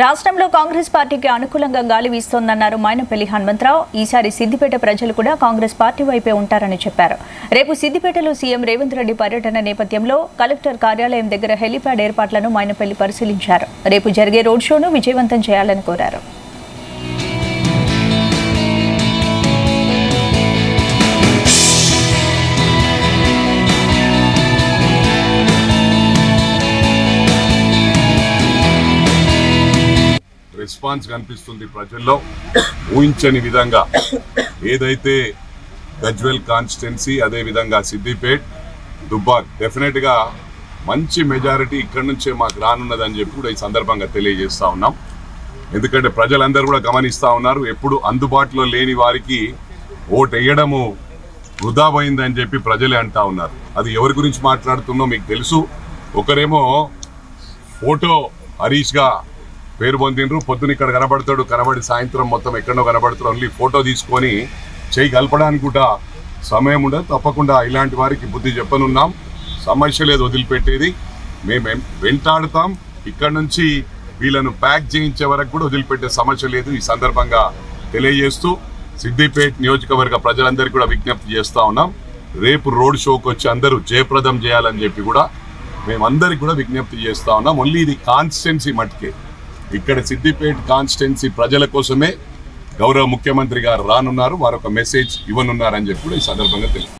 రాష్ట్రంలో కాంగ్రెస్ పార్టీకి అనుకూలంగా గాలి వీస్తోందన్నారు మైనపల్లి హనుమంతరావు. ఈసారి సిద్దిపేట ప్రజలు కూడా కాంగ్రెస్ పార్టీ వైపే ఉంటారని చెప్పారు. రేపు సిద్దిపేటలో సీఎం రేవంత్ రెడ్డి పర్యటన నేపథ్యంలో కలెక్టర్ కార్యాలయం దగ్గర హెలీప్యాడ్ ఏర్పాట్లను మైనపల్లి పరిశీలించారు. రేపు జరిగే రోడ్ షోను విజయవంతం చేయాలని కోరారు. రెస్పాన్స్ కనిపిస్తుంది ప్రజల్లో. ఊహించని విధంగా ఏదైతే గజ్వెల్ కాన్స్టిట్యున్సీ, అదే విధంగా సిద్దిపేట్, దుబ్బాక్ డెఫినెట్ గా మంచి మెజారిటీ ఇక్కడ నుంచే మాకు రానున్నదని చెప్పి కూడా ఈ సందర్భంగా తెలియజేస్తా ఉన్నాం. ఎందుకంటే ప్రజలందరూ కూడా గమనిస్తా ఉన్నారు, ఎప్పుడు అందుబాటులో లేని వారికి ఓటు వేయడము వృధా పోయిందని చెప్పి ప్రజలే అంటా ఉన్నారు. అది ఎవరి గురించి మాట్లాడుతుందో మీకు తెలుసు. ఒకరేమో ఫోటో హరీష్ గా పేరు పొందిండ్రు, పొద్దున ఇక్కడ కనబడి సాయంత్రం మొత్తం ఎక్కడో కనబడుతారు. ఓన్లీ ఫోటో తీసుకొని చేయి కలపడానికి కూడా సమయం ఉండదు. తప్పకుండా ఇలాంటి వారికి బుద్ధి చెప్పనున్నాం. సమస్య లేదు వదిలిపెట్టేది, మేము వెంటాడుతాం. ఇక్కడ నుంచి వీళ్ళను ప్యాక్ చేయించే వరకు కూడా వదిలిపెట్టే సమస్య లేదు. ఈ సందర్భంగా తెలియజేస్తూ సిద్దిపేట్ నియోజకవర్గ ప్రజలందరికీ కూడా విజ్ఞప్తి చేస్తా ఉన్నాం. రేపు రోడ్ షోకి వచ్చి అందరూ జయప్రదం చేయాలని చెప్పి కూడా మేమందరికి కూడా విజ్ఞప్తి చేస్తా ఉన్నాం. ఓన్లీ ఇది కాన్స్టిట్యున్సీ మట్టుకే, ఇక్కడ సిద్దిపేట్ కాన్స్టిట్యున్సీ ప్రజల కోసమే గౌరవ ముఖ్యమంత్రి గారు రానున్నారు, వారు ఒక మెసేజ్ ఇవ్వనున్నారని చెప్పి కూడా ఈ సందర్భంగా తెలుసు.